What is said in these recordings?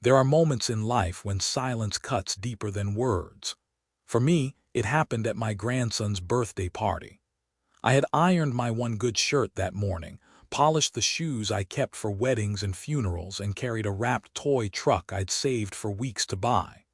There are moments in life when silence cuts deeper than words. For me, it happened at my grandson's birthday party. I had ironed my one good shirt that morning, polished the shoes I kept for weddings and funerals, and carried a wrapped toy truck I'd saved for weeks to buy.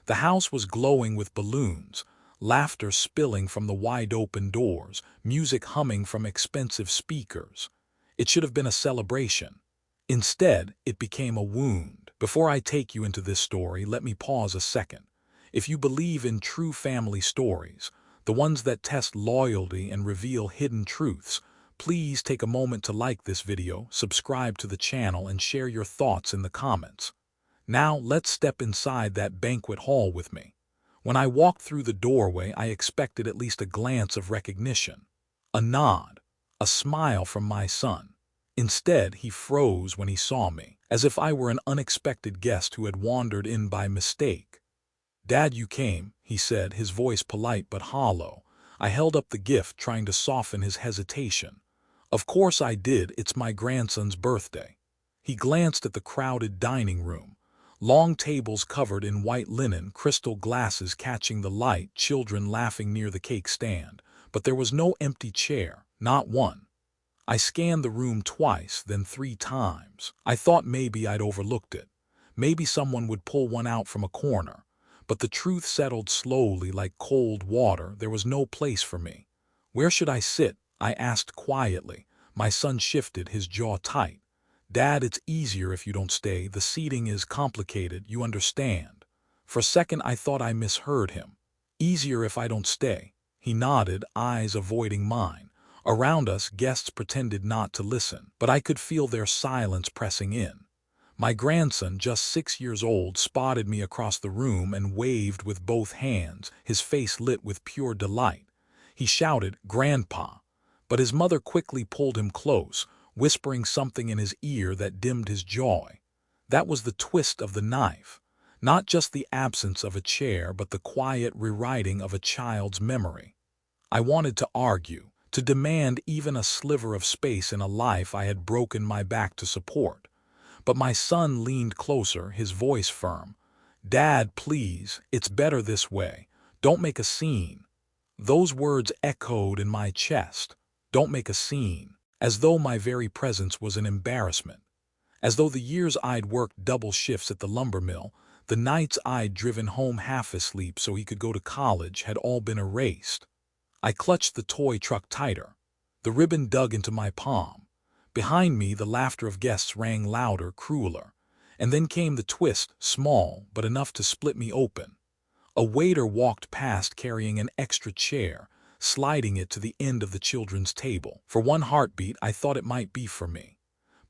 The house was glowing with balloons, laughter spilling from the wide-open doors, music humming from expensive speakers. It should have been a celebration. Instead, it became a wound. Before I take you into this story, let me pause a second. If you believe in true family stories, the ones that test loyalty and reveal hidden truths, please take a moment to like this video, subscribe to the channel, and share your thoughts in the comments. Now let's step inside that banquet hall with me. When I walked through the doorway, I expected at least a glance of recognition, a nod, a smile from my son. Instead, he froze when he saw me, as if I were an unexpected guest who had wandered in by mistake. "Dad, you came," he said, his voice polite but hollow. I held up the gift, trying to soften his hesitation. "Of course I did, it's my grandson's birthday." He glanced at the crowded dining room. Long tables covered in white linen, crystal glasses catching the light, children laughing near the cake stand. But there was no empty chair, not one. I scanned the room twice, then 3 times. I thought maybe I'd overlooked it. Maybe someone would pull one out from a corner. But the truth settled slowly like cold water. There was no place for me. "Where should I sit?" I asked quietly. My son shifted, his jaw tight. "Dad, it's easier if you don't stay. The seating is complicated, you understand." For a second I thought I misheard him. "Easier if I don't stay." He nodded, eyes avoiding mine. Around us, guests pretended not to listen, but I could feel their silence pressing in. My grandson, just 6 years old, spotted me across the room and waved with both hands, his face lit with pure delight. He shouted, "Grandpa!" But his mother quickly pulled him close, whispering something in his ear that dimmed his joy. That was the twist of the knife. Not just the absence of a chair, but the quiet rewriting of a child's memory. I wanted to argue, to demand even a sliver of space in a life I had broken my back to support. But my son leaned closer, his voice firm. "Dad, please, it's better this way. Don't make a scene." Those words echoed in my chest. Don't make a scene. As though my very presence was an embarrassment. As though the years I'd worked double shifts at the lumber mill, the nights I'd driven home half asleep so he could go to college, had all been erased. I clutched the toy truck tighter. The ribbon dug into my palm. Behind me, the laughter of guests rang louder, crueler. And then came the twist, small, but enough to split me open. A waiter walked past carrying an extra chair, sliding it to the end of the children's table. For one heartbeat, I thought it might be for me.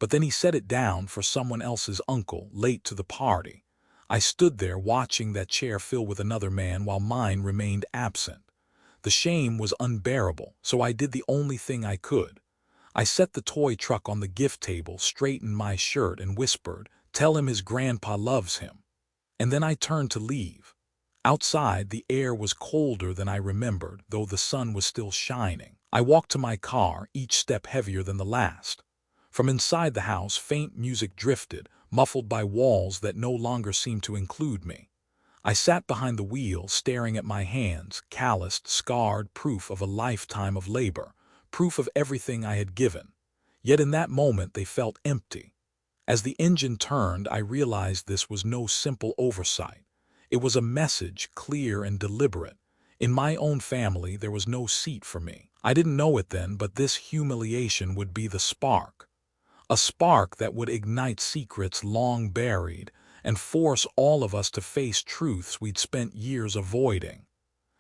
But then he set it down for someone else's uncle, late to the party. I stood there watching that chair fill with another man while mine remained absent. The shame was unbearable, so I did the only thing I could. I set the toy truck on the gift table, straightened my shirt, and whispered, "Tell him his grandpa loves him." And then I turned to leave. Outside, the air was colder than I remembered, though the sun was still shining. I walked to my car, each step heavier than the last. From inside the house, faint music drifted, muffled by walls that no longer seemed to include me. I sat behind the wheel, staring at my hands, calloused, scarred, proof of a lifetime of labor, proof of everything I had given. Yet in that moment they felt empty. As the engine turned, I realized this was no simple oversight. It was a message, clear and deliberate. In my own family, there was no seat for me. I didn't know it then, but this humiliation would be the spark. A spark that would ignite secrets long buried and force all of us to face truths we'd spent years avoiding.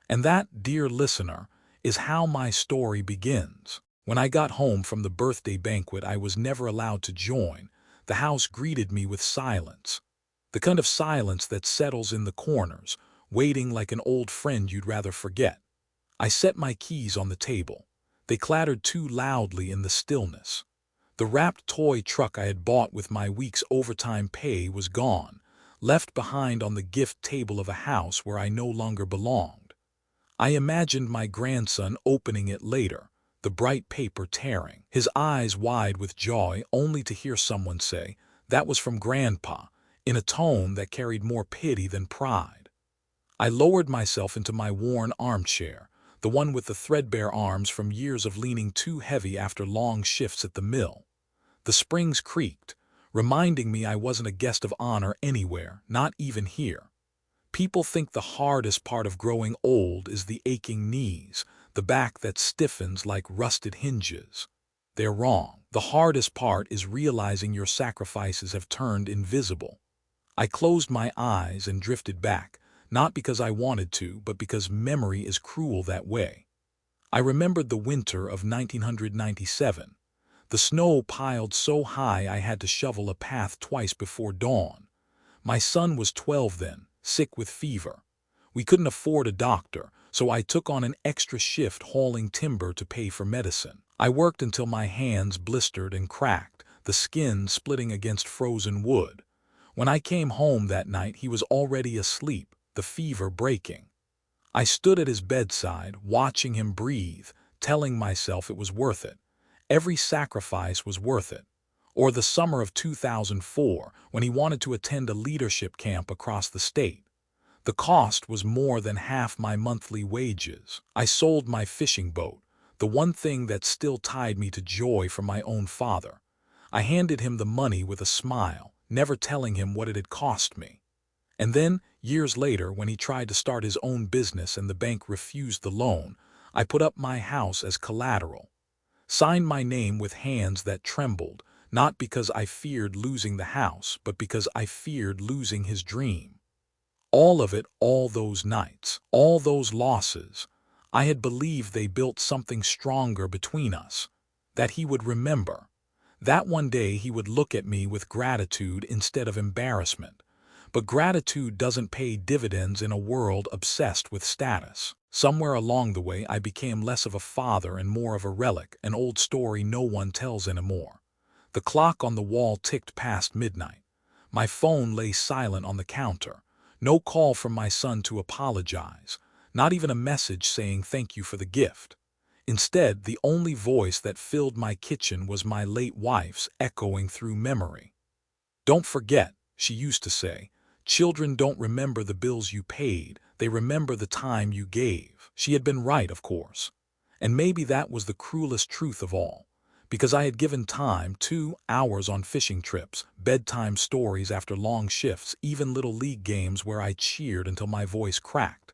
And that, dear listener, is how my story begins. When I got home from the birthday banquet I was never allowed to join, the house greeted me with silence. The kind of silence that settles in the corners, waiting like an old friend you'd rather forget. I set my keys on the table. They clattered too loudly in the stillness. The wrapped toy truck I had bought with my week's overtime pay was gone, left behind on the gift table of a house where I no longer belonged. I imagined my grandson opening it later, the bright paper tearing, his eyes wide with joy, only to hear someone say, "That was from Grandpa," in a tone that carried more pity than pride. I lowered myself into my worn armchair, the one with the threadbare arms from years of leaning too heavy after long shifts at the mill. The springs creaked, reminding me I wasn't a guest of honor anywhere, not even here. People think the hardest part of growing old is the aching knees, the back that stiffens like rusted hinges. They're wrong. The hardest part is realizing your sacrifices have turned invisible. I closed my eyes and drifted back, not because I wanted to, but because memory is cruel that way. I remembered the winter of 1997. The snow piled so high I had to shovel a path twice before dawn. My son was 12 then, sick with fever. We couldn't afford a doctor, so I took on an extra shift hauling timber to pay for medicine. I worked until my hands blistered and cracked, the skin splitting against frozen wood. When I came home that night, he was already asleep, the fever breaking. I stood at his bedside, watching him breathe, telling myself it was worth it. Every sacrifice was worth it. Or the summer of 2004, when he wanted to attend a leadership camp across the state. The cost was more than half my monthly wages. I sold my fishing boat, the one thing that still tied me to joy from my own father. I handed him the money with a smile, never telling him what it had cost me. And then, years later, when he tried to start his own business and the bank refused the loan, I put up my house as collateral. Signed my name with hands that trembled, not because I feared losing the house, but because I feared losing his dream. All of it, all those nights, all those losses, I had believed they built something stronger between us, that he would remember. That one day he would look at me with gratitude instead of embarrassment. But gratitude doesn't pay dividends in a world obsessed with status. Somewhere along the way, I became less of a father and more of a relic, an old story no one tells anymore. The clock on the wall ticked past midnight. My phone lay silent on the counter. No call from my son to apologize, not even a message saying thank you for the gift. Instead, the only voice that filled my kitchen was my late wife's, echoing through memory. "Don't forget," she used to say, "children don't remember the bills you paid, they remember the time you gave." She had been right, of course. And maybe that was the cruelest truth of all. Because I had given time, 2 hours on fishing trips, bedtime stories after long shifts, even little league games where I cheered until my voice cracked.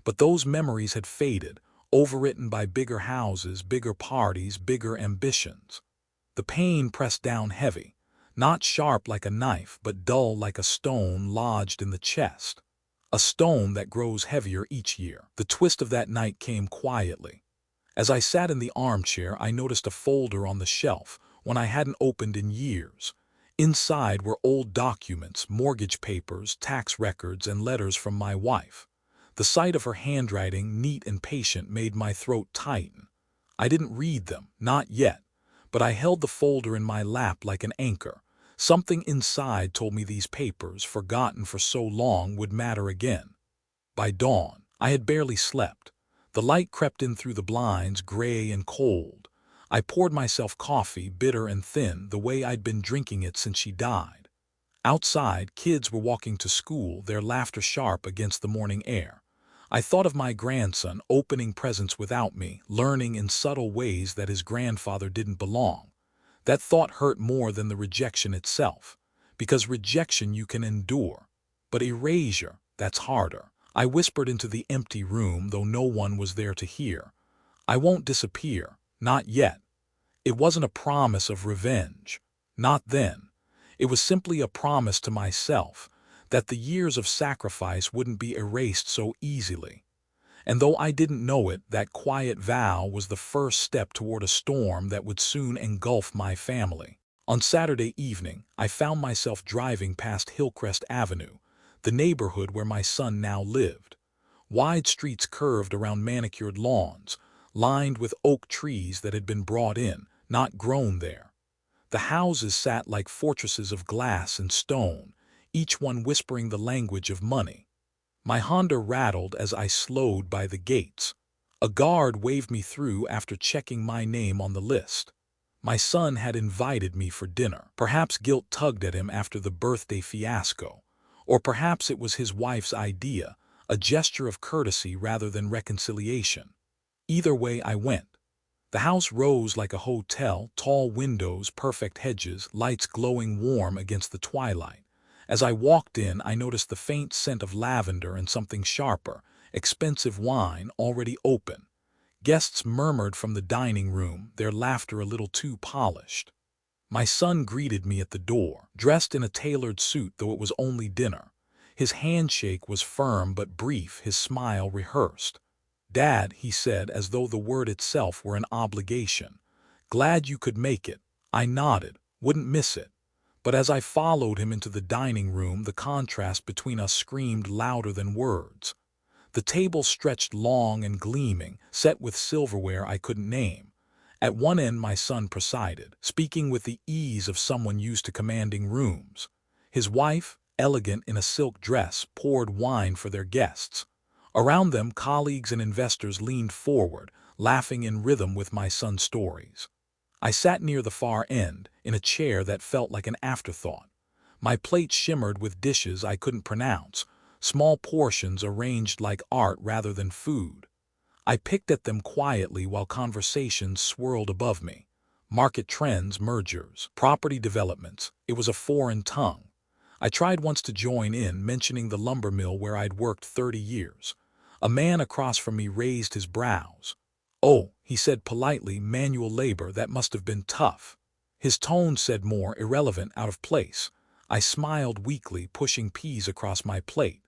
But those memories had faded, overwritten by bigger houses, bigger parties, bigger ambitions. The pain pressed down heavy, not sharp like a knife, but dull like a stone lodged in the chest. A stone that grows heavier each year. The twist of that night came quietly. As I sat in the armchair, I noticed a folder on the shelf, one I hadn't opened in years. Inside were old documents, mortgage papers, tax records, and letters from my wife. The sight of her handwriting, neat and patient, made my throat tighten. I didn't read them, not yet, but I held the folder in my lap like an anchor. Something inside told me these papers, forgotten for so long, would matter again. By dawn, I had barely slept. The light crept in through the blinds, gray and cold. I poured myself coffee, bitter and thin, the way I'd been drinking it since she died. Outside, kids were walking to school, their laughter sharp against the morning air. I thought of my grandson opening presents without me, learning in subtle ways that his grandfather didn't belong. That thought hurt more than the rejection itself, because rejection you can endure, but erasure, that's harder. I whispered into the empty room, though no one was there to hear. "I won't disappear, not yet." It wasn't a promise of revenge. Not then. It was simply a promise to myself that the years of sacrifice wouldn't be erased so easily. And though I didn't know it, that quiet vow was the first step toward a storm that would soon engulf my family. On Saturday evening, I found myself driving past Hillcrest Avenue, the neighborhood where my son now lived. Wide streets curved around manicured lawns, lined with oak trees that had been brought in, not grown there. The houses sat like fortresses of glass and stone, each one whispering the language of money. My Honda rattled as I slowed by the gates. A guard waved me through after checking my name on the list. My son had invited me for dinner. Perhaps guilt tugged at him after the birthday fiasco. Or perhaps it was his wife's idea, a gesture of courtesy rather than reconciliation. Either way I went. The house rose like a hotel, tall windows, perfect hedges, lights glowing warm against the twilight. As I walked in, I noticed the faint scent of lavender and something sharper, expensive wine already open. Guests murmured from the dining room, their laughter a little too polished. My son greeted me at the door, dressed in a tailored suit though it was only dinner. His handshake was firm but brief, his smile rehearsed. "Dad," he said as though the word itself were an obligation. "Glad you could make it." I nodded, wouldn't miss it. But as I followed him into the dining room, the contrast between us screamed louder than words. The table stretched long and gleaming, set with silverware I couldn't name. At one end my son presided, speaking with the ease of someone used to commanding rooms. His wife, elegant in a silk dress, poured wine for their guests. Around them, colleagues and investors leaned forward, laughing in rhythm with my son's stories. I sat near the far end, in a chair that felt like an afterthought. My plate shimmered with dishes I couldn't pronounce, small portions arranged like art rather than food. I picked at them quietly while conversations swirled above me. Market trends, mergers, property developments. It was a foreign tongue. I tried once to join in, mentioning the lumber mill where I'd worked 30 years. A man across from me raised his brows. "Oh," he said politely, "manual labor, that must have been tough." His tone said more, irrelevant, out of place. I smiled weakly, pushing peas across my plate.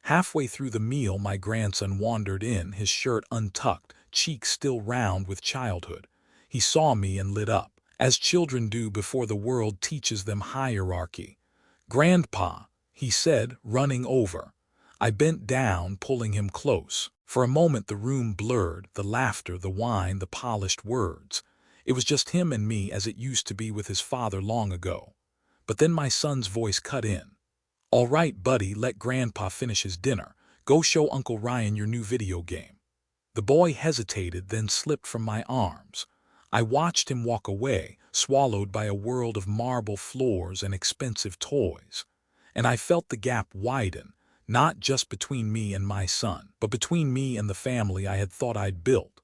Halfway through the meal, my grandson wandered in, his shirt untucked, cheeks still round with childhood. He saw me and lit up, as children do before the world teaches them hierarchy. "Grandpa," he said, running over. I bent down, pulling him close. For a moment the room blurred, the laughter, the wine, the polished words. It was just him and me as it used to be with his father long ago. But then my son's voice cut in. "All right, buddy, let Grandpa finish his dinner. Go show Uncle Ryan your new video game." The boy hesitated, then slipped from my arms. I watched him walk away, swallowed by a world of marble floors and expensive toys. And I felt the gap widen, not just between me and my son, but between me and the family I had thought I'd built.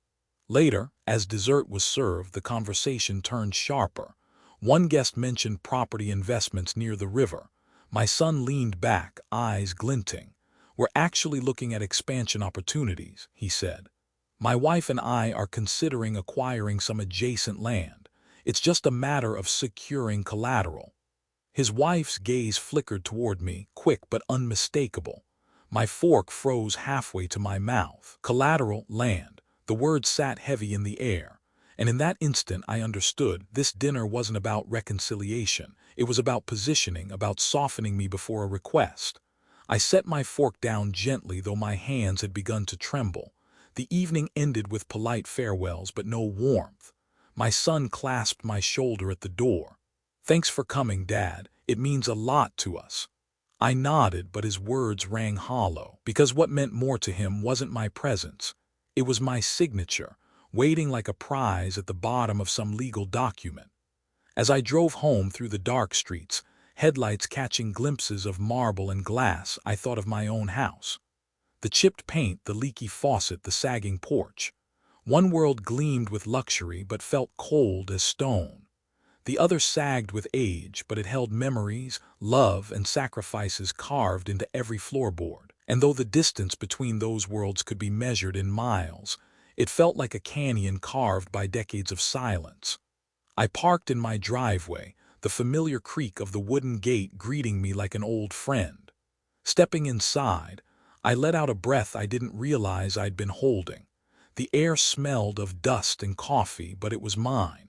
Later, as dessert was served, the conversation turned sharper. One guest mentioned property investments near the river. My son leaned back, eyes glinting. "We're actually looking at expansion opportunities," he said. "My wife and I are considering acquiring some adjacent land. It's just a matter of securing collateral." His wife's gaze flickered toward me, quick but unmistakable. My fork froze halfway to my mouth. Collateral, land. The words sat heavy in the air. And in that instant I understood this dinner wasn't about reconciliation. It was about positioning, about softening me before a request. I set my fork down gently, though my hands had begun to tremble. The evening ended with polite farewells, but no warmth. My son clasped my shoulder at the door. "Thanks for coming, Dad. It means a lot to us." I nodded, but his words rang hollow, because what meant more to him wasn't my presence. It was my signature, waiting like a prize at the bottom of some legal document. As I drove home through the dark streets, headlights catching glimpses of marble and glass, I thought of my own house. The chipped paint, the leaky faucet, the sagging porch. One world gleamed with luxury but felt cold as stone. The other sagged with age, but it held memories, love, and sacrifices carved into every floorboard. And though the distance between those worlds could be measured in miles, it felt like a canyon carved by decades of silence. I parked in my driveway, the familiar creak of the wooden gate greeting me like an old friend. Stepping inside, I let out a breath I didn't realize I'd been holding. The air smelled of dust and coffee, but it was mine.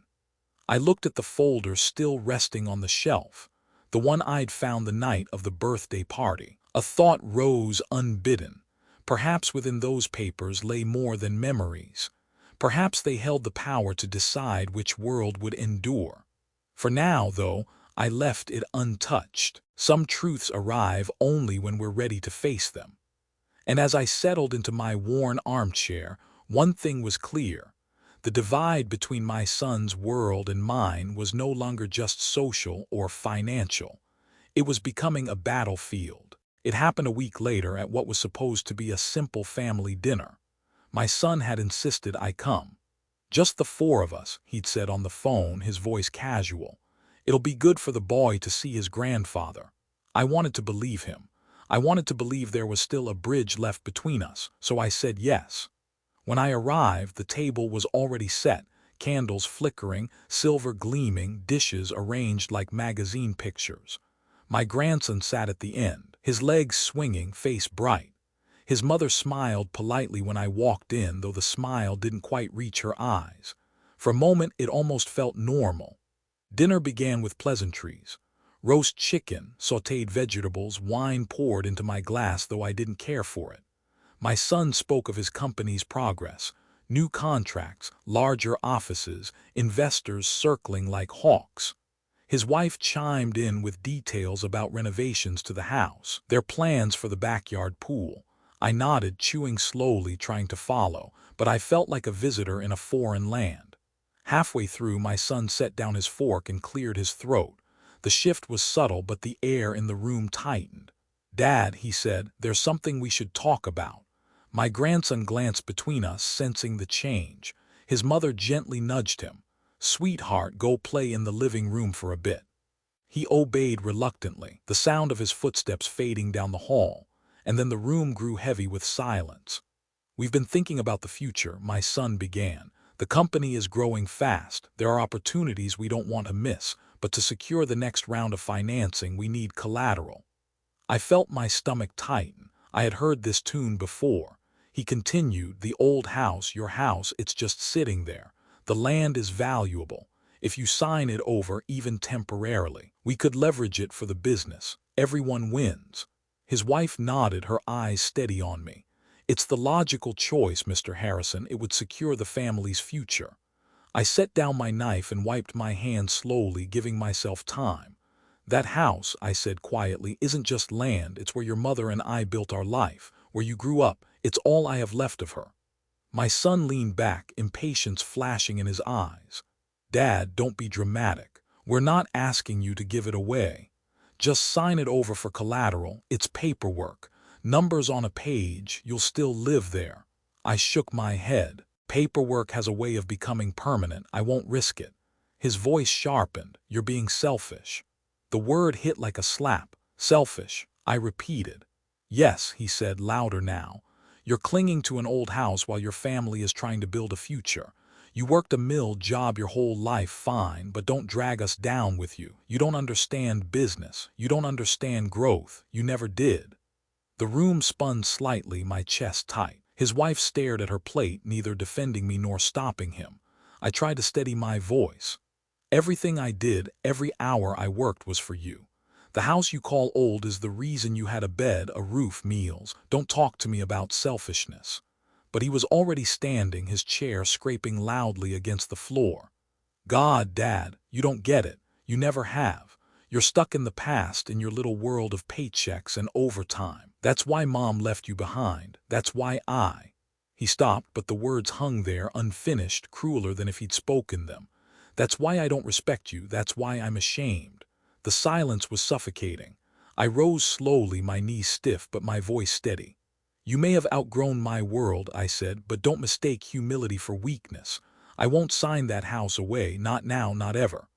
I looked at the folder still resting on the shelf, the one I'd found the night of the birthday party. A thought rose unbidden. Perhaps within those papers lay more than memories. Perhaps they held the power to decide which world would endure. For now, though, I left it untouched. Some truths arrive only when we're ready to face them. And as I settled into my worn armchair, one thing was clear. The divide between my son's world and mine was no longer just social or financial. It was becoming a battlefield. It happened a week later at what was supposed to be a simple family dinner. My son had insisted I come. "Just the four of us," he'd said on the phone, his voice casual. "It'll be good for the boy to see his grandfather." I wanted to believe him. I wanted to believe there was still a bridge left between us, so I said yes. When I arrived, the table was already set, candles flickering, silver gleaming, dishes arranged like magazine pictures. My grandson sat at the end, his legs swinging, face bright. His mother smiled politely when I walked in, though the smile didn't quite reach her eyes. For a moment, it almost felt normal. Dinner began with pleasantries. Roast chicken, sautéed vegetables, wine poured into my glass, though I didn't care for it. My son spoke of his company's progress, new contracts, larger offices, investors circling like hawks. His wife chimed in with details about renovations to the house, their plans for the backyard pool. I nodded, chewing slowly, trying to follow, but I felt like a visitor in a foreign land. Halfway through, my son set down his fork and cleared his throat. The shift was subtle, but the air in the room tightened. "Dad," he said, "there's something we should talk about." My grandson glanced between us, sensing the change. His mother gently nudged him. "Sweetheart, go play in the living room for a bit." He obeyed reluctantly, the sound of his footsteps fading down the hall, and then the room grew heavy with silence. "We've been thinking about the future," my son began. "The company is growing fast. There are opportunities we don't want to miss, but to secure the next round of financing, we need collateral." I felt my stomach tighten. I had heard this tune before. He continued, "The old house, your house, it's just sitting there. The land is valuable. If you sign it over, even temporarily, we could leverage it for the business. Everyone wins." His wife nodded, her eyes steady on me. "It's the logical choice, Mr. Harrison. It would secure the family's future." I set down my knife and wiped my hands slowly, giving myself time. "That house," I said quietly, "isn't just land. It's where your mother and I built our life, where you grew up. It's all I have left of her." My son leaned back, impatience flashing in his eyes. "Dad, don't be dramatic. We're not asking you to give it away. Just sign it over for collateral. It's paperwork. Numbers on a page. You'll still live there." I shook my head. "Paperwork has a way of becoming permanent. I won't risk it." His voice sharpened. "You're being selfish." The word hit like a slap. "Selfish," I repeated. "Yes," he said, louder now. "You're clinging to an old house while your family is trying to build a future. You worked a mill job your whole life, fine, but don't drag us down with you. You don't understand business. You don't understand growth. You never did." The room spun slightly, my chest tight. His wife stared at her plate, neither defending me nor stopping him. I tried to steady my voice. "Everything I did, every hour I worked was for you. The house you call old is the reason you had a bed, a roof, meals. Don't talk to me about selfishness." But he was already standing, his chair scraping loudly against the floor. "God, Dad, you don't get it. You never have. You're stuck in the past, in your little world of paychecks and overtime. That's why Mom left you behind. That's why I—" He stopped, but the words hung there, unfinished, crueler than if he'd spoken them. "That's why I don't respect you. That's why I'm ashamed." The silence was suffocating. I rose slowly, my knees stiff but my voice steady. "You may have outgrown my world," I said, "but don't mistake humility for weakness. I won't sign that house away, not now, not ever."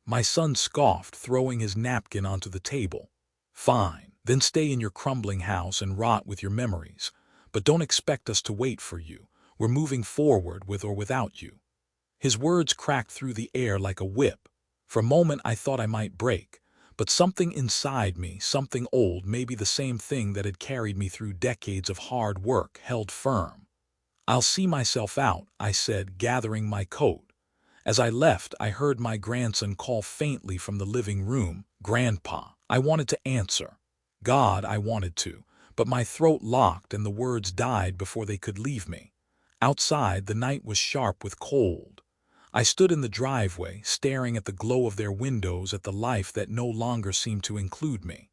My son scoffed, throwing his napkin onto the table. "Fine, then stay in your crumbling house and rot with your memories. But don't expect us to wait for you. We're moving forward with or without you." His words cracked through the air like a whip. For a moment I thought I might break. But something inside me, something old, maybe the same thing that had carried me through decades of hard work, held firm. "I'll see myself out," I said, gathering my coat. As I left, I heard my grandson call faintly from the living room, "Grandpa." I wanted to answer. God, I wanted to. But my throat locked and the words died before they could leave me. Outside, the night was sharp with cold. I stood in the driveway, staring at the glow of their windows, at the life that no longer seemed to include me.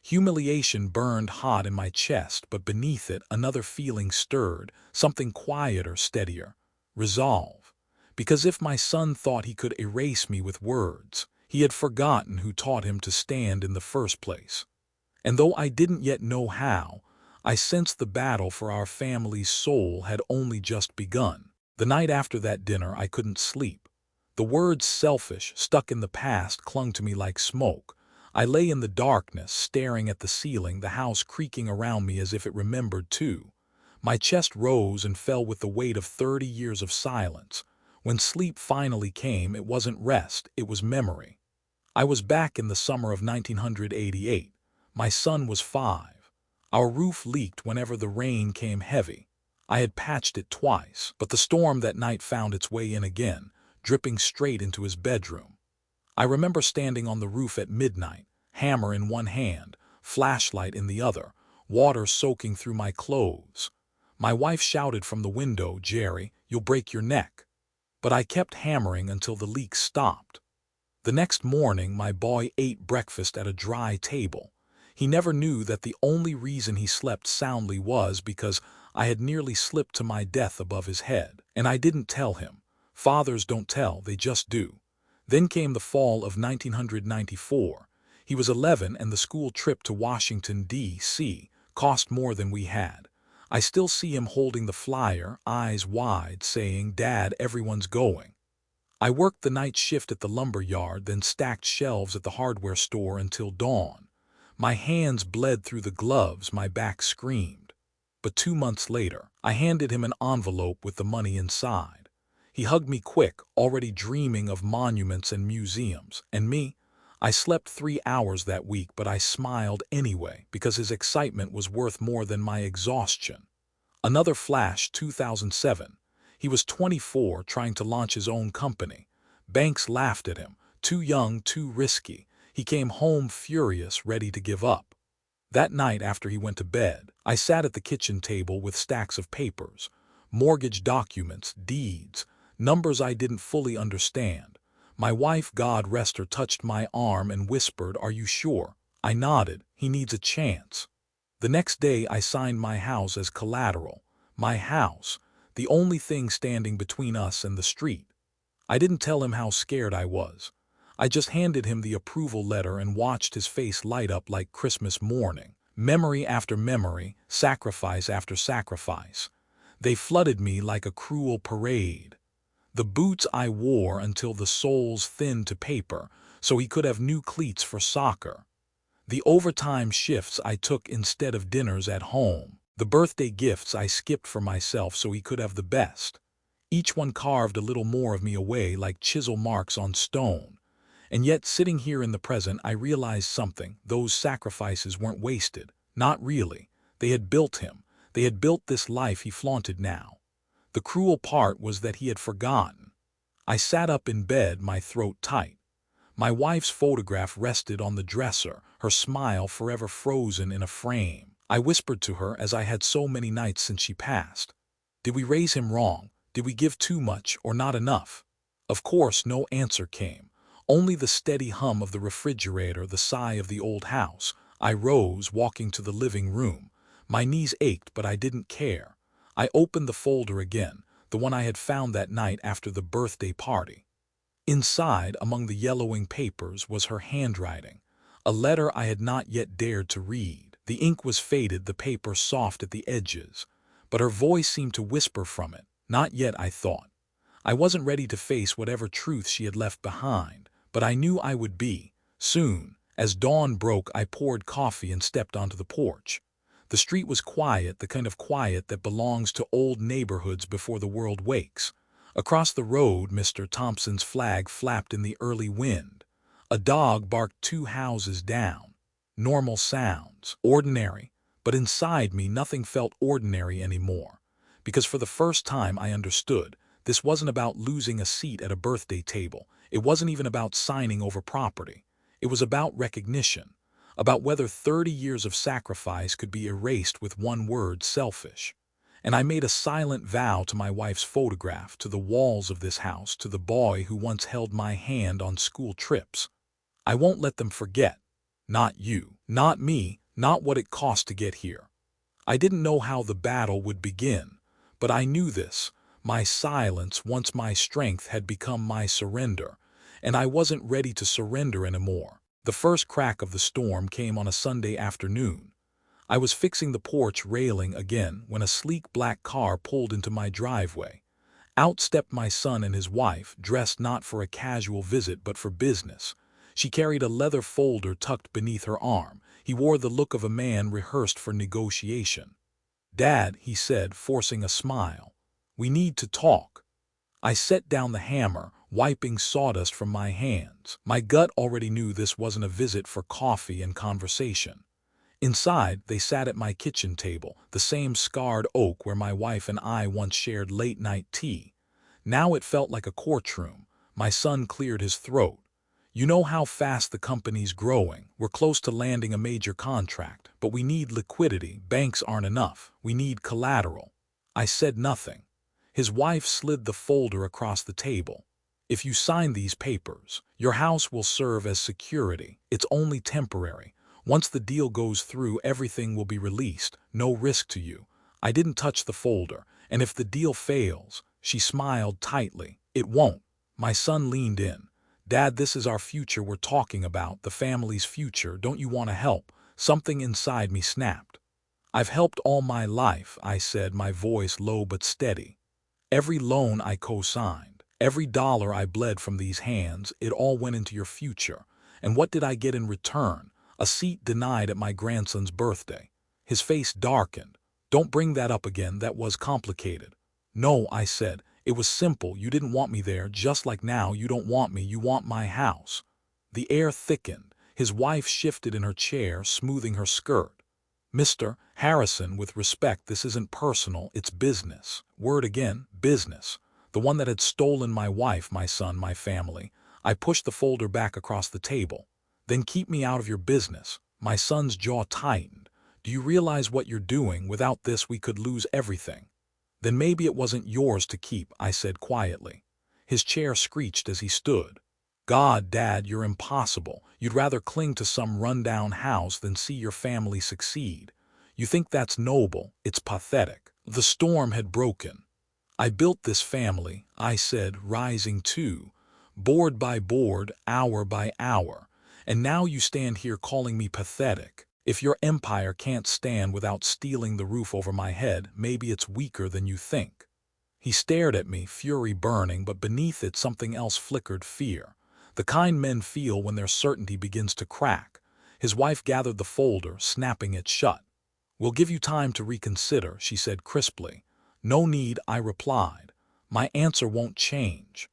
Humiliation burned hot in my chest, but beneath it another feeling stirred, something quieter, steadier. Resolve. Because if my son thought he could erase me with words, he had forgotten who taught him to stand in the first place. And though I didn't yet know how, I sensed the battle for our family's soul had only just begun. The night after that dinner, I couldn't sleep. The word selfish, stuck in the past, clung to me like smoke. I lay in the darkness, staring at the ceiling, the house creaking around me as if it remembered too. My chest rose and fell with the weight of 30 years of silence. When sleep finally came, it wasn't rest, it was memory. I was back in the summer of 1988. My son was 5. Our roof leaked whenever the rain came heavy. I had patched it twice, but the storm that night found its way in again, dripping straight into his bedroom. I remember standing on the roof at midnight, hammer in one hand, flashlight in the other, water soaking through my clothes. My wife shouted from the window, "Jerry, you'll break your neck." But I kept hammering until the leak stopped. The next morning, my boy ate breakfast at a dry table. He never knew that the only reason he slept soundly was because I had nearly slipped to my death above his head. And I didn't tell him. Fathers don't tell, they just do. Then came the fall of 1994. He was 11 and the school trip to Washington, D.C. cost more than we had. I still see him holding the flyer, eyes wide, saying, "Dad, everyone's going." I worked the night shift at the lumber yard, then stacked shelves at the hardware store until dawn. My hands bled through the gloves, my back screamed. But 2 months later, I handed him an envelope with the money inside. He hugged me quick, already dreaming of monuments and museums. And me? I slept 3 hours that week, but I smiled anyway, because his excitement was worth more than my exhaustion. Another flash, 2007. He was 24, trying to launch his own company. Banks laughed at him. Too young, too risky. He came home furious, ready to give up. That night after he went to bed, I sat at the kitchen table with stacks of papers, mortgage documents, deeds, numbers I didn't fully understand. My wife, God rest her, touched my arm and whispered, "Are you sure?" I nodded. "He needs a chance." The next day I signed my house as collateral. My house, the only thing standing between us and the street. I didn't tell him how scared I was. I just handed him the approval letter and watched his face light up like Christmas morning. Memory after memory, sacrifice after sacrifice. They flooded me like a cruel parade. The boots I wore until the soles thinned to paper, so he could have new cleats for soccer. The overtime shifts I took instead of dinners at home. The birthday gifts I skipped for myself so he could have the best. Each one carved a little more of me away like chisel marks on stone. And yet, sitting here in the present, I realized something. Those sacrifices weren't wasted. Not really. They had built him. They had built this life he flaunted now. The cruel part was that he had forgotten. I sat up in bed, my throat tight. My wife's photograph rested on the dresser, her smile forever frozen in a frame. I whispered to her, as I had so many nights since she passed, "Did we raise him wrong? Did we give too much or not enough?" Of course, no answer came. Only the steady hum of the refrigerator, the sigh of the old house. I rose, walking to the living room. My knees ached, but I didn't care. I opened the folder again, the one I had found that night after the birthday party. Inside, among the yellowing papers, was her handwriting, a letter I had not yet dared to read. The ink was faded, the paper soft at the edges, but her voice seemed to whisper from it. Not yet, I thought. I wasn't ready to face whatever truth she had left behind, but I knew I would be, soon. As dawn broke, I poured coffee and stepped onto the porch. The street was quiet, the kind of quiet that belongs to old neighborhoods before the world wakes. Across the road, Mr. Thompson's flag flapped in the early wind. A dog barked 2 houses down. Normal sounds, ordinary, but inside me nothing felt ordinary anymore. Because for the first time I understood, this wasn't about losing a seat at a birthday table. It wasn't even about signing over property. It was about recognition, about whether 30 years of sacrifice could be erased with one word: selfish. And I made a silent vow to my wife's photograph, to the walls of this house, to the boy who once held my hand on school trips. I won't let them forget. Not you, not me, not what it cost to get here. I didn't know how the battle would begin, but I knew this. My silence, once my strength, had become my surrender, and I wasn't ready to surrender anymore. The first crack of the storm came on a Sunday afternoon. I was fixing the porch railing again when a sleek black car pulled into my driveway. Out stepped my son and his wife, dressed not for a casual visit but for business. She carried a leather folder tucked beneath her arm. He wore the look of a man rehearsed for negotiation. "Dad," he said, forcing a smile, "we need to talk." I set down the hammer, wiping sawdust from my hands. My gut already knew this wasn't a visit for coffee and conversation. Inside, they sat at my kitchen table, the same scarred oak where my wife and I once shared late-night tea. Now it felt like a courtroom. My son cleared his throat. "You know how fast the company's growing. We're close to landing a major contract, but we need liquidity. Banks aren't enough. We need collateral." I said nothing. His wife slid the folder across the table. "If you sign these papers, your house will serve as security. It's only temporary. Once the deal goes through, everything will be released. No risk to you." I didn't touch the folder. "And if the deal fails," she smiled tightly, "it won't." My son leaned in. "Dad, this is our future we're talking about, the family's future. Don't you want to help?" Something inside me snapped. "I've helped all my life," I said, my voice low but steady. "Every loan I co-signed, every dollar I bled from these hands, it all went into your future. And what did I get in return? A seat denied at my grandson's birthday." His face darkened. "Don't bring that up again. That was complicated." "No," I said. "It was simple. You didn't want me there, just like now you don't want me. You want my house." The air thickened. His wife shifted in her chair, smoothing her skirt. "Mr. Harrison, with respect, this isn't personal, it's business." Word again, business. The one that had stolen my wife, my son, my family. I pushed the folder back across the table. "Then keep me out of your business." My son's jaw tightened. "Do you realize what you're doing? Without this we could lose everything." "Then maybe it wasn't yours to keep," I said quietly. His chair screeched as he stood. "God, Dad, you're impossible. You'd rather cling to some rundown house than see your family succeed. You think that's noble. It's pathetic." The storm had broken. "I built this family," I said, rising too, "board by board, hour by hour. And now you stand here calling me pathetic. If your empire can't stand without stealing the roof over my head, maybe it's weaker than you think." He stared at me, fury burning, but beneath it something else flickered: fear. The kind men feel when their certainty begins to crack. His wife gathered the folder, snapping it shut. "We'll give you time to reconsider," she said crisply. "No need," I replied. "My answer won't change."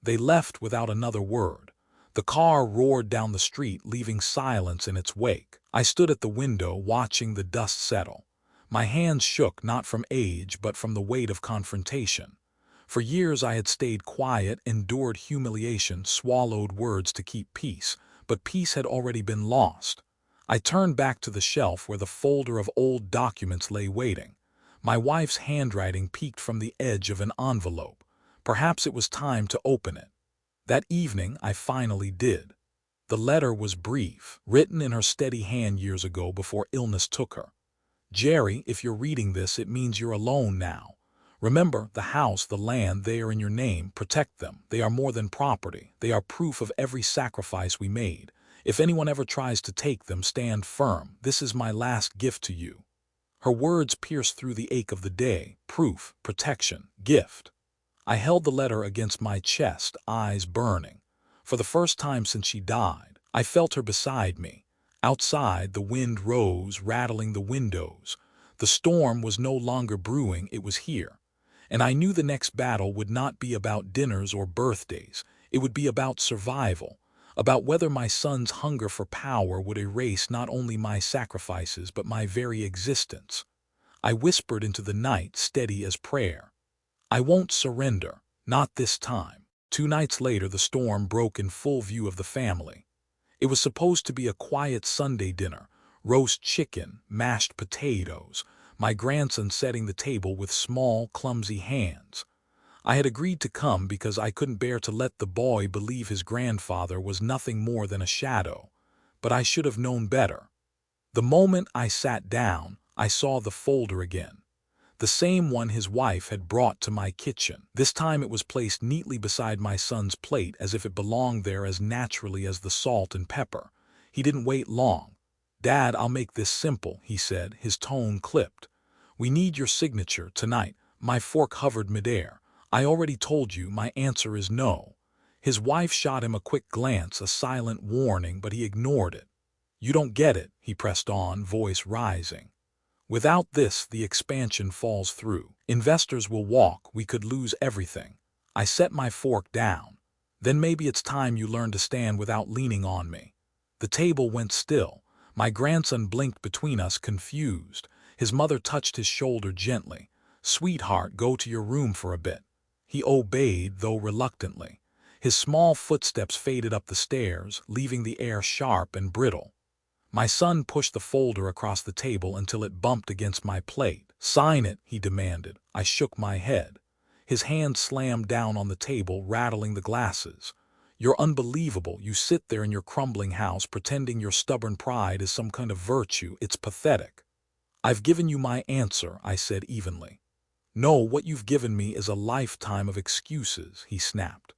They left without another word. The car roared down the street, leaving silence in its wake. I stood at the window, watching the dust settle. My hands shook, not from age, but from the weight of confrontation. For years I had stayed quiet, endured humiliation, swallowed words to keep peace, but peace had already been lost. I turned back to the shelf where the folder of old documents lay waiting. My wife's handwriting peeked from the edge of an envelope. Perhaps it was time to open it. That evening I finally did. The letter was brief, written in her steady hand years ago before illness took her. "Jerry, if you're reading this, it means you're alone now. Remember, the house, the land, they are in your name. Protect them. They are more than property. They are proof of every sacrifice we made. If anyone ever tries to take them, stand firm. This is my last gift to you." Her words pierced through the ache of the day. Proof, protection, gift. I held the letter against my chest, eyes burning. For the first time since she died, I felt her beside me. Outside, the wind rose, rattling the windows. The storm was no longer brewing, it was here. And I knew the next battle would not be about dinners or birthdays. It would be about survival, about whether my son's hunger for power would erase not only my sacrifices but my very existence. I whispered into the night, steady as prayer, "I won't surrender, not this time." 2 nights later, the storm broke in full view of the family. It was supposed to be a quiet Sunday dinner: roast chicken, mashed potatoes, my grandson setting the table with small, clumsy hands. I had agreed to come because I couldn't bear to let the boy believe his grandfather was nothing more than a shadow. But I should have known better. The moment I sat down, I saw the folder again. the same one his wife had brought to my kitchen. This time it was placed neatly beside my son's plate as if it belonged there as naturally as the salt and pepper. He didn't wait long. "Dad, I'll make this simple," he said, his tone clipped. "We need your signature tonight." My fork hovered midair. "I already told you my answer is no." His wife shot him a quick glance, a silent warning, but he ignored it. "You don't get it," he pressed on, voice rising. "Without this, the expansion falls through. Investors will walk, we could lose everything." I set my fork down. "Then maybe it's time you learn to stand without leaning on me." The table went still. My grandson blinked between us, confused. His mother touched his shoulder gently. "Sweetheart, go to your room for a bit." He obeyed, though reluctantly. His small footsteps faded up the stairs, leaving the air sharp and brittle. My son pushed the folder across the table until it bumped against my plate. "Sign it," he demanded. I shook my head. His hand slammed down on the table, rattling the glasses. "You're unbelievable. You sit there in your crumbling house pretending your stubborn pride is some kind of virtue. It's pathetic." "I've given you my answer," I said evenly. "No, what you've given me is a lifetime of excuses," he snapped.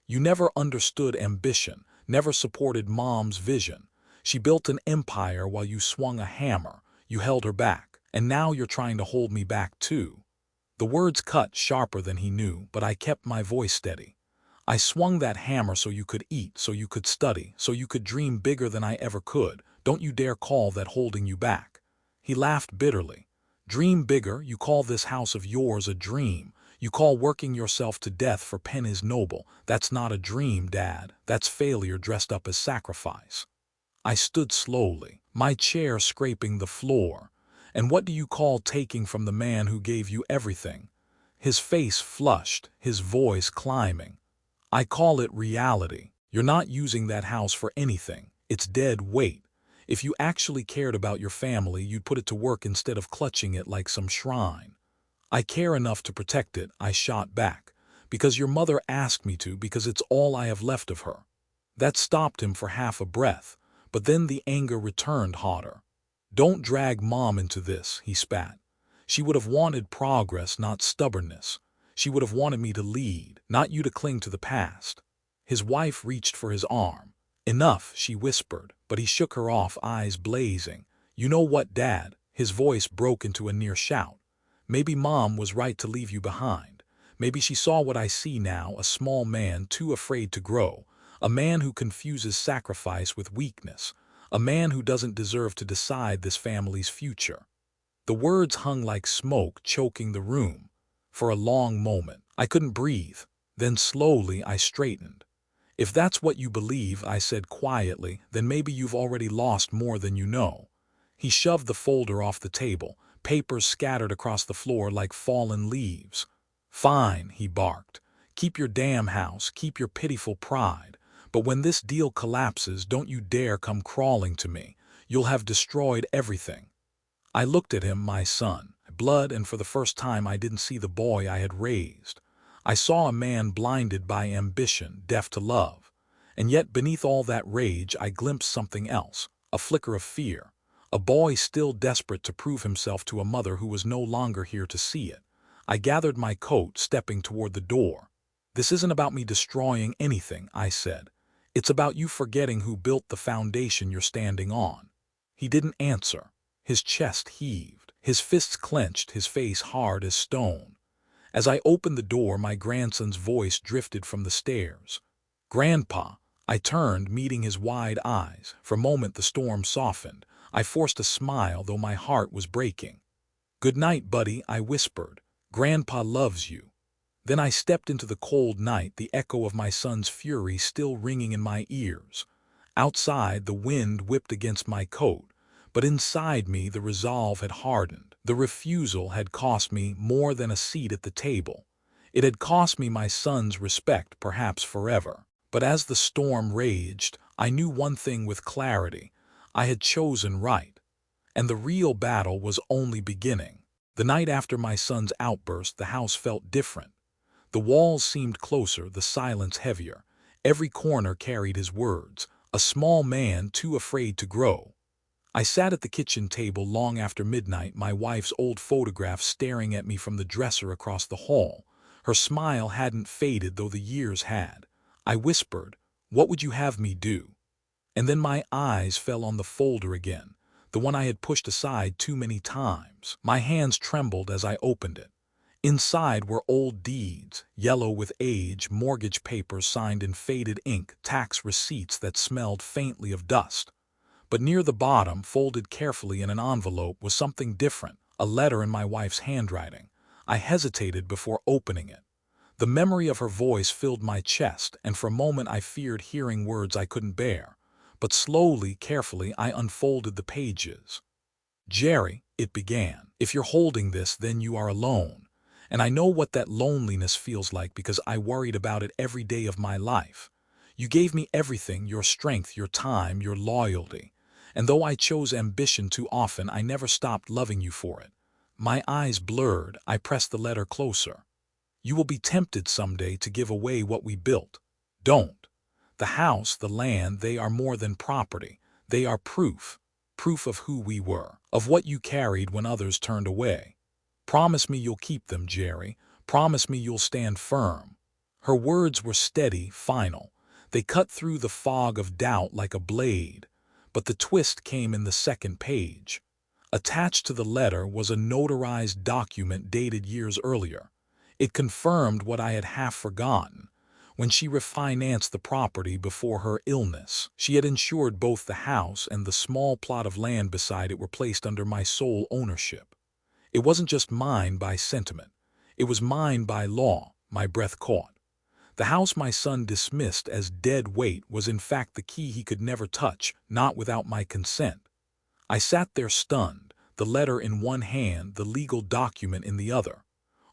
"You never understood ambition, never supported Mom's vision. She built an empire while you swung a hammer. You held her back, and now you're trying to hold me back too." The words cut sharper than he knew, but I kept my voice steady. "I swung that hammer so you could eat, so you could study, so you could dream bigger than I ever could. Don't you dare call that holding you back." He laughed bitterly. "Dream bigger? You call this house of yours a dream? You call working yourself to death for pennies noble? That's not a dream, Dad. That's failure dressed up as sacrifice." I stood slowly, my chair scraping the floor. "And what do you call taking from the man who gave you everything?" His face flushed, his voice climbing. "I call it reality. You're not using that house for anything. It's dead weight. If you actually cared about your family, you'd put it to work instead of clutching it like some shrine." "I care enough to protect it," I shot back. "Because your mother asked me to, because it's all I have left of her." That stopped him for half a breath. But then the anger returned hotter. "Don't drag Mom into this," he spat. "She would have wanted progress, not stubbornness. She would have wanted me to lead, not you to cling to the past." His wife reached for his arm. "Enough," she whispered, but he shook her off, eyes blazing. "You know what, Dad?" His voice broke into a near shout. "Maybe Mom was right to leave you behind. Maybe she saw what I see now, a small man too afraid to grow. A man who confuses sacrifice with weakness. A man who doesn't deserve to decide this family's future." The words hung like smoke, choking the room. For a long moment, I couldn't breathe. Then slowly I straightened. "If that's what you believe," I said quietly, "then maybe you've already lost more than you know." He shoved the folder off the table, papers scattered across the floor like fallen leaves. "Fine," he barked. "Keep your damn house, keep your pitiful pride. But when this deal collapses, don't you dare come crawling to me. You'll have destroyed everything." I looked at him, my son. Blood, and for the first time I didn't see the boy I had raised. I saw a man blinded by ambition, deaf to love. And yet beneath all that rage I glimpsed something else, a flicker of fear. A boy still desperate to prove himself to a mother who was no longer here to see it. I gathered my coat, stepping toward the door. "This isn't about me destroying anything," I said. "It's about you forgetting who built the foundation you're standing on." He didn't answer. His chest heaved, his fists clenched, his face hard as stone. As I opened the door, my grandson's voice drifted from the stairs. "Grandpa." I turned, meeting his wide eyes. For a moment the storm softened. I forced a smile, though my heart was breaking. "Good night, buddy," I whispered. "Grandpa loves you." Then I stepped into the cold night, the echo of my son's fury still ringing in my ears. Outside, the wind whipped against my coat, but inside me the resolve had hardened. The refusal had cost me more than a seat at the table. It had cost me my son's respect, perhaps forever. But as the storm raged, I knew one thing with clarity. I had chosen right. And the real battle was only beginning. The night after my son's outburst, the house felt different. The walls seemed closer, the silence heavier. Every corner carried his words, a small man too afraid to grow. I sat at the kitchen table long after midnight, my wife's old photograph staring at me from the dresser across the hall. Her smile hadn't faded, though the years had. I whispered, "What would you have me do?" And then my eyes fell on the folder again, the one I had pushed aside too many times. My hands trembled as I opened it. Inside were old deeds, yellow with age, mortgage papers signed in faded ink, tax receipts that smelled faintly of dust. But near the bottom, folded carefully in an envelope, was something different, a letter in my wife's handwriting. I hesitated before opening it. The memory of her voice filled my chest, and for a moment I feared hearing words I couldn't bear. But slowly, carefully, I unfolded the pages. "Jerry," it began, "if you're holding this, then you are alone. And I know what that loneliness feels like because I worried about it every day of my life. You gave me everything, your strength, your time, your loyalty. And though I chose ambition too often, I never stopped loving you for it." My eyes blurred, I pressed the letter closer. "You will be tempted someday to give away what we built. Don't. The house, the land, they are more than property. They are proof. Proof of who we were, of what you carried when others turned away. Promise me you'll keep them, Jerry. Promise me you'll stand firm." Her words were steady, final. They cut through the fog of doubt like a blade. But the twist came in the second page. Attached to the letter was a notarized document dated years earlier. It confirmed what I had half forgotten. When she refinanced the property before her illness, she had ensured both the house and the small plot of land beside it were placed under my sole ownership. It wasn't just mine by sentiment. It was mine by law. My breath caught. The house my son dismissed as dead weight was in fact the key he could never touch, not without my consent. I sat there stunned, the letter in one hand, the legal document in the other.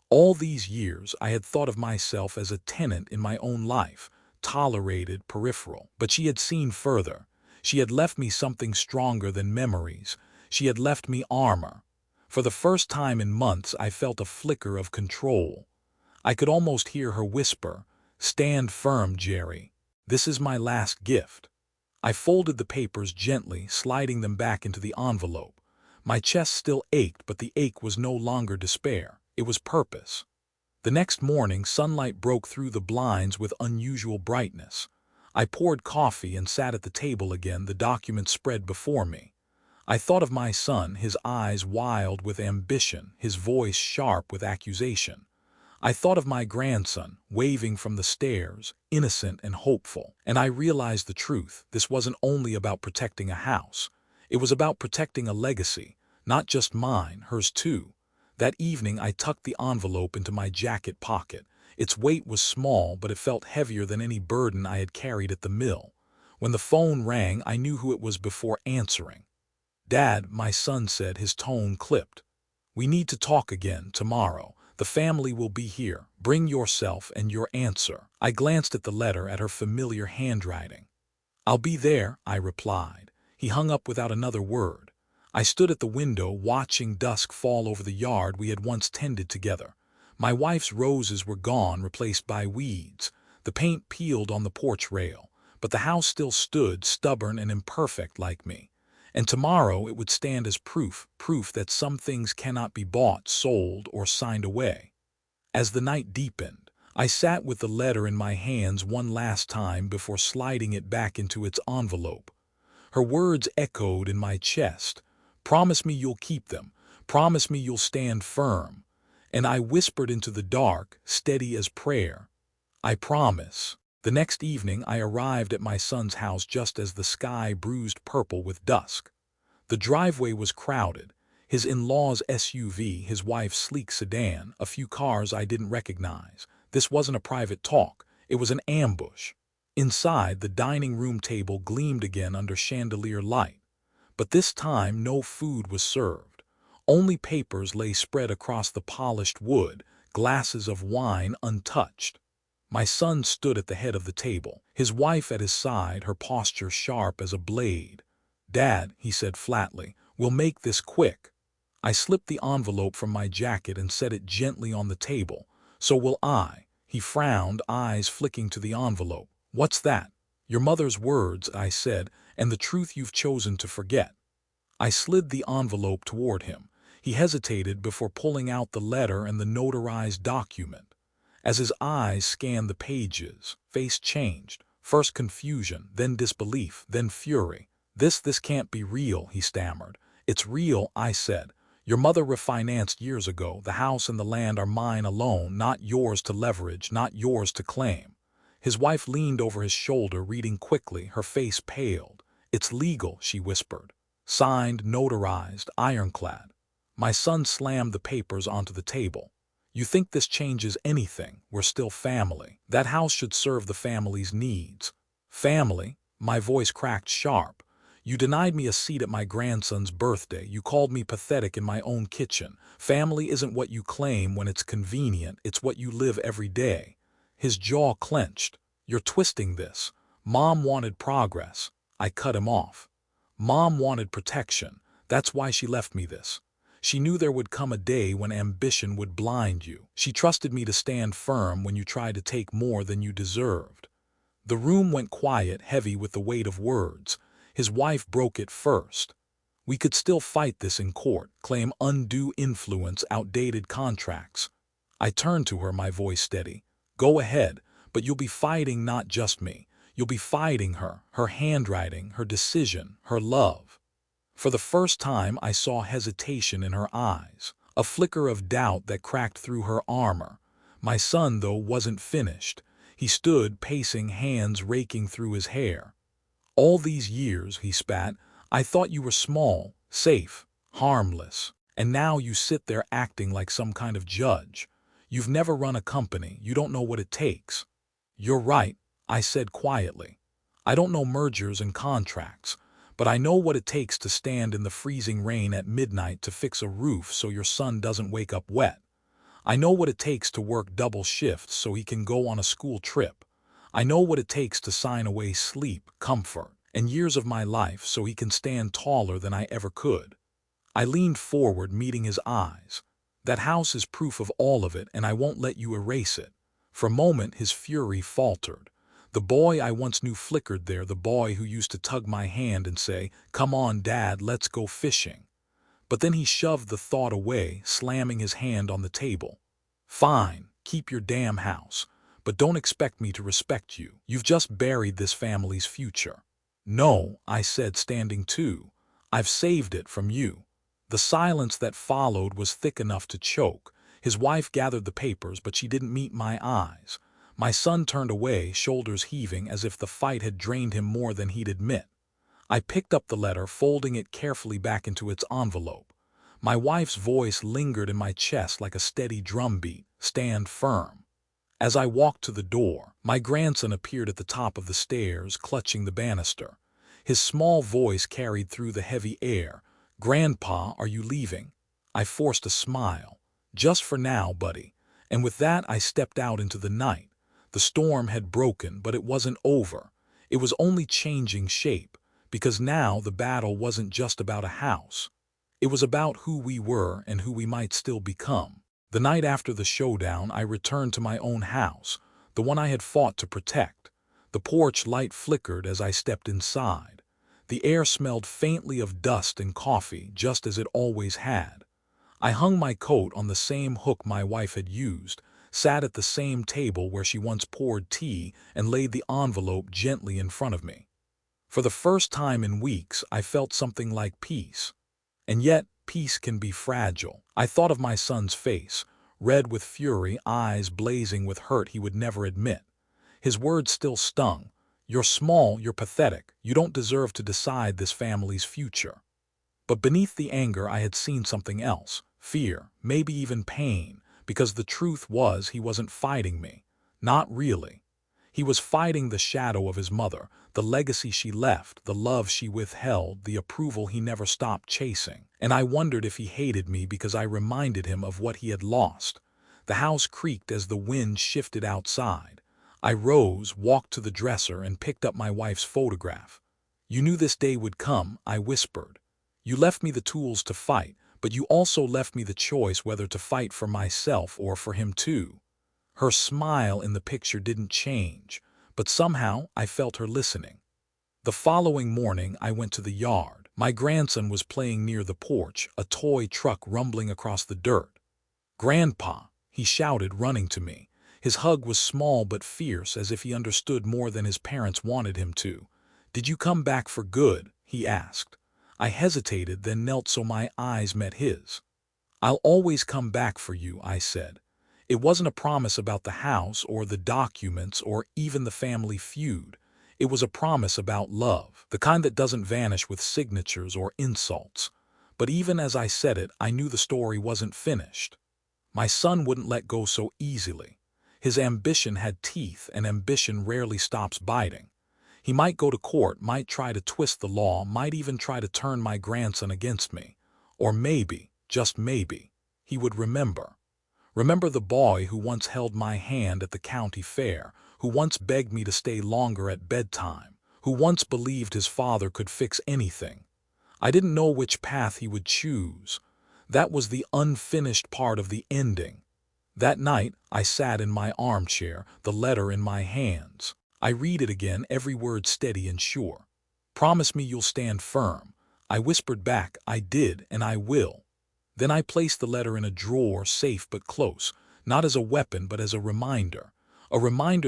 All these years I had thought of myself as a tenant in my own life, tolerated, peripheral. But she had seen further. She had left me something stronger than memories. She had left me armor. For the first time in months I felt a flicker of control. I could almost hear her whisper, "Stand firm, Jerry. This is my last gift." I folded the papers gently, sliding them back into the envelope. My chest still ached, but the ache was no longer despair. It was purpose. The next morning, sunlight broke through the blinds with unusual brightness. I poured coffee and sat at the table again, the document spread before me. I thought of my son, his eyes wild with ambition, his voice sharp with accusation. I thought of my grandson, waving from the stairs, innocent and hopeful. And I realized the truth. This wasn't only about protecting a house. It was about protecting a legacy, not just mine, hers too. That evening I tucked the envelope into my jacket pocket. Its weight was small, but it felt heavier than any burden I had carried at the mill. When the phone rang, I knew who it was before answering. "Dad," my son said, his tone clipped. "We need to talk again tomorrow. The family will be here. Bring yourself and your answer." I glanced at the letter, at her familiar handwriting. "I'll be there," I replied. He hung up without another word. I stood at the window, watching dusk fall over the yard we had once tended together. My wife's roses were gone, replaced by weeds. The paint peeled on the porch rail. But the house still stood, stubborn and imperfect like me. And tomorrow it would stand as proof that some things cannot be bought, sold, or signed away. As the night deepened, I sat with the letter in my hands one last time before sliding it back into its envelope. Her words echoed in my chest. "Promise me you'll keep them. Promise me you'll stand firm." And I whispered into the dark, steady as prayer, "I promise." The next evening I arrived at my son's house just as the sky bruised purple with dusk. The driveway was crowded. His in-laws' SUV, his wife's sleek sedan, a few cars I didn't recognize. This wasn't a private talk. It was an ambush. Inside, the dining room table gleamed again under chandelier light. But this time no food was served. Only papers lay spread across the polished wood, glasses of wine untouched. My son stood at the head of the table, his wife at his side, her posture sharp as a blade. "Dad," he said flatly, "we'll make this quick." I slipped the envelope from my jacket and set it gently on the table. "So will I." He frowned, eyes flicking to the envelope. "What's that?" "Your mother's words," I said, "and the truth you've chosen to forget." I slid the envelope toward him. He hesitated before pulling out the letter and the notarized document. As his eyes scanned the pages, face changed. First confusion, then disbelief, then fury. This can't be real," he stammered. "It's real," I said. "Your mother refinanced years ago. The house and the land are mine alone, not yours to leverage, not yours to claim." His wife leaned over his shoulder, reading quickly. Her face paled. "It's legal," she whispered. "Signed, notarized, ironclad." My son slammed the papers onto the table. "You think this changes anything? We're still family. That house should serve the family's needs." "Family?" My voice cracked sharp. "You denied me a seat at my grandson's birthday. You called me pathetic in my own kitchen. Family isn't what you claim when it's convenient. It's what you live every day." His jaw clenched. "You're twisting this. Mom wanted progress." I cut him off. "Mom wanted protection. That's why she left me this. She knew there would come a day when ambition would blind you. She trusted me to stand firm when you tried to take more than you deserved." The room went quiet, heavy with the weight of words. His wife broke it first. "We could still fight this in court, claim undue influence, outdated contracts." I turned to her, my voice steady. "Go ahead, but you'll be fighting not just me. You'll be fighting her, her handwriting, her decision, her love." For the first time I saw hesitation in her eyes, a flicker of doubt that cracked through her armor. My son, though, wasn't finished. He stood pacing, hands raking through his hair. "All these years," he spat, "I thought you were small, safe, harmless. And now you sit there acting like some kind of judge. You've never run a company. You don't know what it takes." "You're right," I said quietly. "I don't know mergers and contracts. But I know what it takes to stand in the freezing rain at midnight to fix a roof so your son doesn't wake up wet. I know what it takes to work double shifts so he can go on a school trip. I know what it takes to sign away sleep, comfort, and years of my life so he can stand taller than I ever could." I leaned forward, meeting his eyes. "That house is proof of all of it, and I won't let you erase it." For a moment his fury faltered. The boy I once knew flickered there, the boy who used to tug my hand and say, "Come on, Dad, let's go fishing." But then he shoved the thought away, slamming his hand on the table. "Fine, keep your damn house. But don't expect me to respect you. You've just buried this family's future." "No," I said, standing too. "I've saved it from you." The silence that followed was thick enough to choke. His wife gathered the papers, but she didn't meet my eyes. My son turned away, shoulders heaving as if the fight had drained him more than he'd admit. I picked up the letter, folding it carefully back into its envelope. My wife's voice lingered in my chest like a steady drumbeat. "Stand firm." As I walked to the door, my grandson appeared at the top of the stairs, clutching the banister. His small voice carried through the heavy air. "Grandpa, are you leaving?" I forced a smile. "Just for now, buddy." And with that I stepped out into the night. The storm had broken, but it wasn't over. It was only changing shape, because now the battle wasn't just about a house. It was about who we were and who we might still become. The night after the showdown, I returned to my own house, the one I had fought to protect. The porch light flickered as I stepped inside. The air smelled faintly of dust and coffee, just as it always had. I hung my coat on the same hook my wife had used, sat at the same table where she once poured tea, and laid the envelope gently in front of me. For the first time in weeks, I felt something like peace. And yet, peace can be fragile. I thought of my son's face, red with fury, eyes blazing with hurt he would never admit. His words still stung. "You're small, you're pathetic, you don't deserve to decide this family's future." But beneath the anger I had seen something else, fear, maybe even pain, because the truth was he wasn't fighting me. Not really. He was fighting the shadow of his mother, the legacy she left, the love she withheld, the approval he never stopped chasing. And I wondered if he hated me because I reminded him of what he had lost. The house creaked as the wind shifted outside. I rose, walked to the dresser, and picked up my wife's photograph. "You knew this day would come," I whispered. "You left me the tools to fight, but you also left me the choice whether to fight for myself or for him too." Her smile in the picture didn't change, but somehow I felt her listening. The following morning I went to the yard. My grandson was playing near the porch, a toy truck rumbling across the dirt. "Grandpa," he shouted, running to me. His hug was small but fierce, as if he understood more than his parents wanted him to. "Did you come back for good?" he asked. I hesitated, then knelt so my eyes met his. "I'll always come back for you," I said. It wasn't a promise about the house or the documents or even the family feud. It was a promise about love, the kind that doesn't vanish with signatures or insults. But even as I said it, I knew the story wasn't finished. My son wouldn't let go so easily. His ambition had teeth, and ambition rarely stops biting. He might go to court, might try to twist the law, might even try to turn my grandson against me. Or maybe, just maybe, he would remember. Remember the boy who once held my hand at the county fair, who once begged me to stay longer at bedtime, who once believed his father could fix anything. I didn't know which path he would choose. That was the unfinished part of the ending. That night, I sat in my armchair, the letter in my hands. I read it again, every word steady and sure. "Promise me you'll stand firm." I whispered back, "I did, and I will." Then I placed the letter in a drawer, safe but close, not as a weapon but as a reminder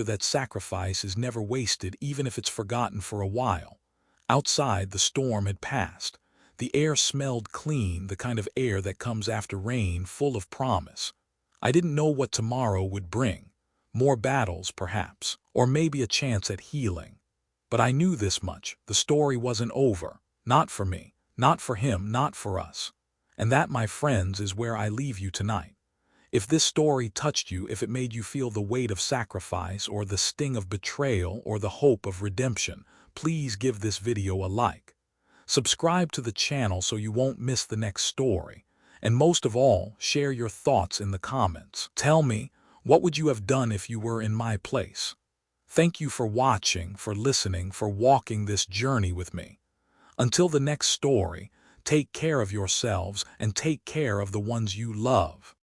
that sacrifice is never wasted, even if it's forgotten for a while. Outside, the storm had passed. The air smelled clean, the kind of air that comes after rain, full of promise. I didn't know what tomorrow would bring. More battles, perhaps, or maybe a chance at healing. But I knew this much: the story wasn't over. Not for me, not for him, not for us. And that, my friends, is where I leave you tonight. If this story touched you, if it made you feel the weight of sacrifice, or the sting of betrayal, or the hope of redemption, please give this video a like. Subscribe to the channel so you won't miss the next story. And most of all, share your thoughts in the comments. Tell me, what would you have done if you were in my place? Thank you for watching, for listening, for walking this journey with me. Until the next story, take care of yourselves and take care of the ones you love.